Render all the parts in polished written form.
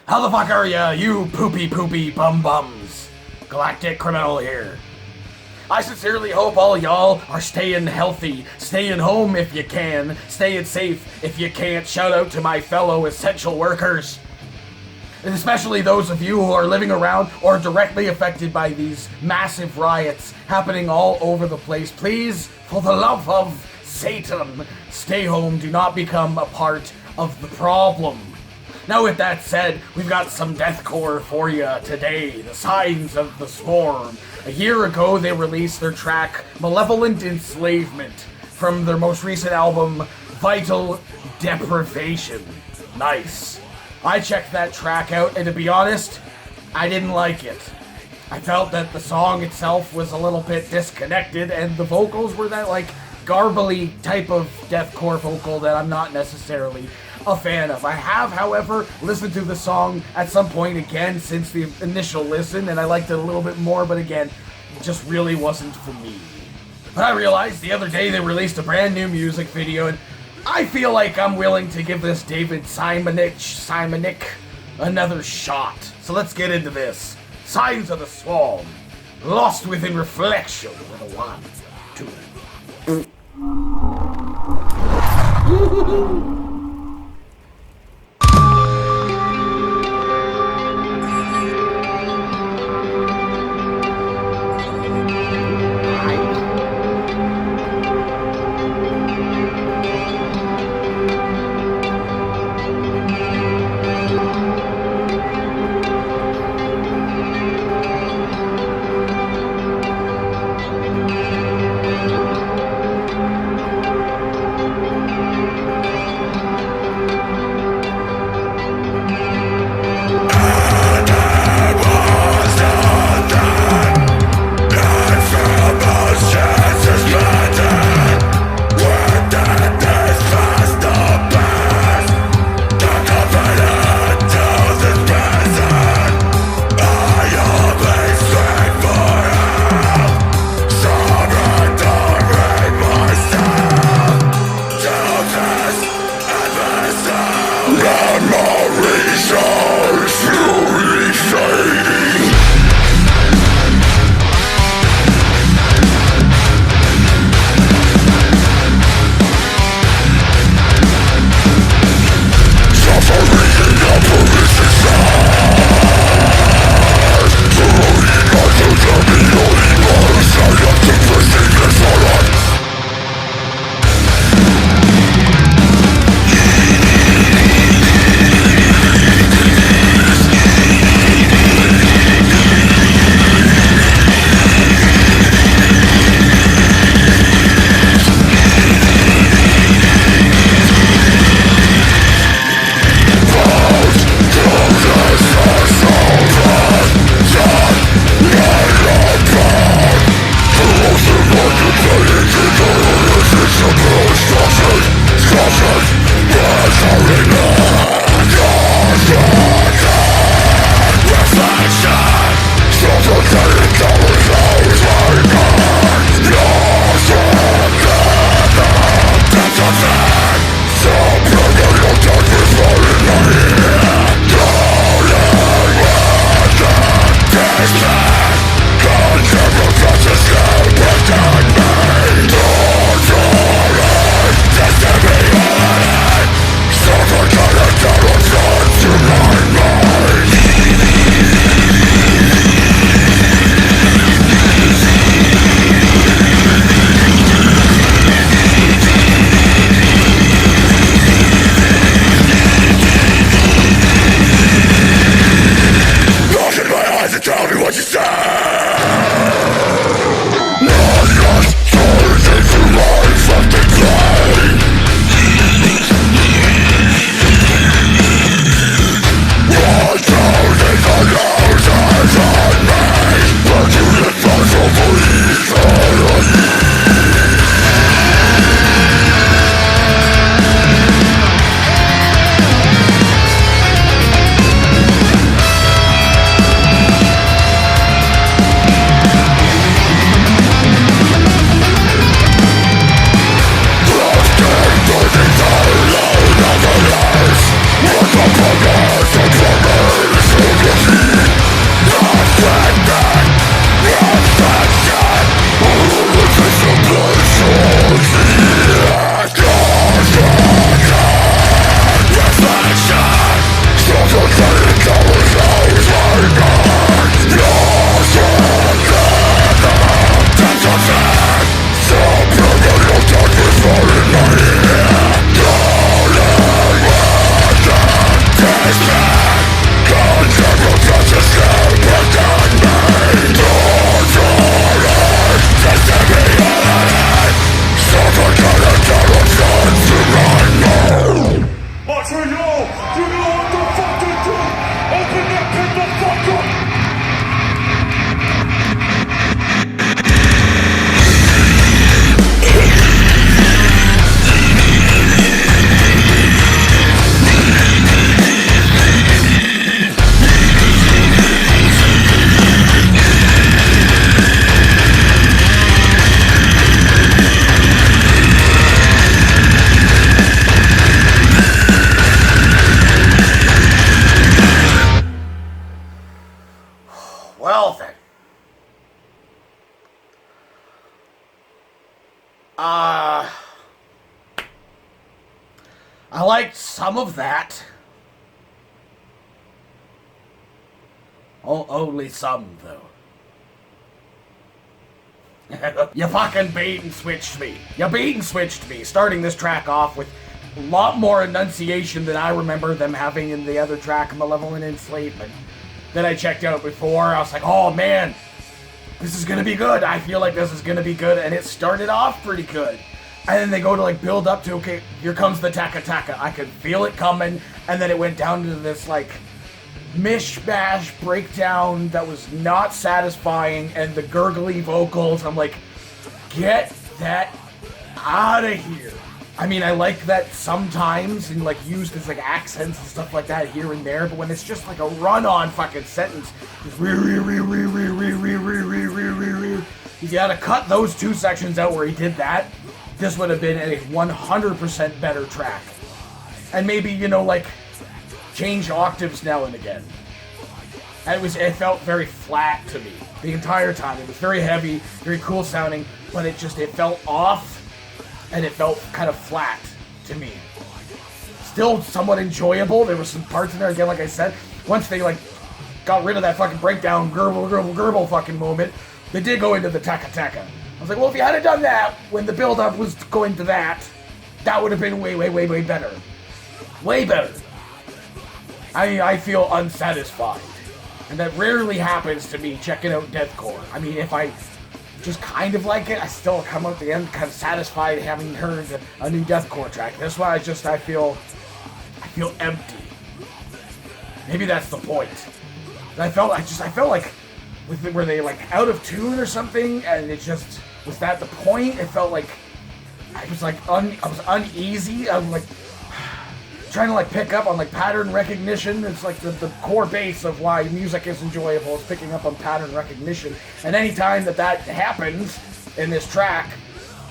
How the fuck are ya, you poopy bum-bums? Galactic Criminal here. I sincerely hope all y'all are staying healthy, staying home if you can, staying safe if you can't. Shout out to my fellow essential workers. And especially those of you who are living around or directly affected by these massive riots happening all over the place. Please, for the love of Satan, stay home. Do not become a part of the problem. Now with that said, we've got some deathcore for you today. The Signs of the Swarm. A year ago, they released their track, Malevolent Enslavement, from their most recent album, Vital Deprivation. Nice. I checked that track out, and to be honest, I didn't like it. I felt that the song itself was a little bit disconnected, and the vocals were that, garbly type of deathcore vocal that I'm not necessarily a fan of. I have, however, listened to the song at some point again since the initial listen, and I liked it a little bit more, but again, it just really wasn't for me. But I realized the other day they released a brand new music video, and I feel like I'm willing to give this David Simonic another shot. So let's get into this. Signs of the Swarm. Lost within reflection with a 1, 2. I liked some of that. Only some, though. You fucking bait and switched me. You bait and switched me, starting this track off with a lot more enunciation than I remember them having in the other track, Malevolent Enslavement, that I checked out before. I was like, oh man, this is gonna be good. I feel like this is gonna be good, and it started off pretty good. And then they go to like build up to, okay, here comes the taka taka. I could feel it coming, and then it went down to this like mishmash breakdown that was not satisfying, and the gurgly vocals. I'm like, get that out of here. I mean, I like that sometimes and like used as like accents and stuff like that here and there, but when it's just like a run-on fucking sentence, you gotta cut those two sections out where he did that. This would have been a 100% better track. And maybe, you know, like, change octaves now and again. It felt very flat to me the entire time. It was very heavy, very cool sounding, but it felt off, and it felt kind of flat to me. Still somewhat enjoyable. There were some parts in there, again, like I said, once they, like, got rid of that fucking breakdown, gurble fucking moment, they did go into the taka taka. I was like, well, if you had done that when the build-up was going to that, that would have been way better. Way better. I feel unsatisfied. And that rarely happens to me checking out deathcore. I mean, if I just kind of like it, I still come out at the end kind of satisfied having heard a new deathcore track. That's why I feel empty. Maybe that's the point. I felt like, were they like out of tune or something? And it just, was that the point? It felt like I was uneasy. I was like trying to like pick up on like pattern recognition. It's like the core base of why music is enjoyable is picking up on pattern recognition. And anytime that happens in this track,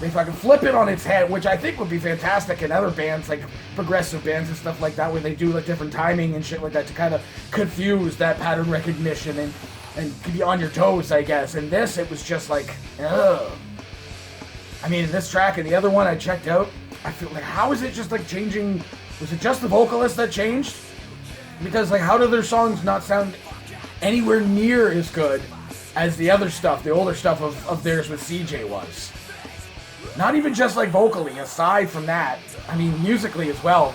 they fucking flip it on its head, which I think would be fantastic in other bands, like progressive bands and stuff like that, where they do like different timing and shit like that to kind of confuse that pattern recognition and be on your toes, I guess. And this, it was just like, ugh. I mean, this track and the other one I checked out, I feel like, how is it just like changing? Was it just the vocalist that changed? Because like, how do their songs not sound anywhere near as good as the other stuff, the older stuff of theirs with CJ was? Not even just like vocally, aside from that. I mean, musically as well.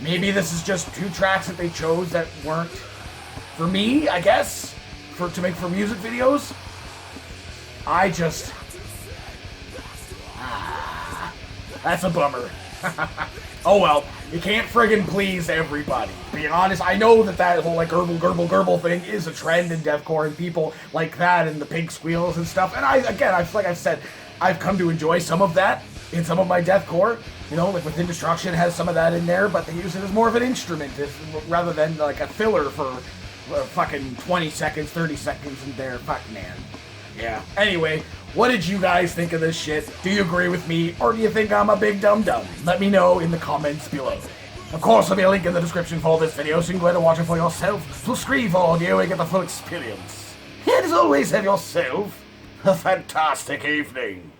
Maybe this is just two tracks that they chose that weren't for me, I guess, to make for music videos. That's a bummer. Oh well, you can't friggin' please everybody. Being honest, I know that whole like gurble thing is a trend in deathcore, and people like that and the pig squeals and stuff. And like I've said, I've come to enjoy some of that in some of my deathcore. You know, like Within Destruction has some of that in there, but they use it as more of an instrument rather than like a filler for fucking 20 seconds, 30 seconds in there. Fuck, man. Yeah. Anyway, what did you guys think of this shit? Do you agree with me, or do you think I'm a big dum-dum? Let me know in the comments below. Of course, there'll be a link in the description for this video, so you can go ahead and watch it for yourself. Subscribe for audio and get the full experience. And as always, have yourself a fantastic evening.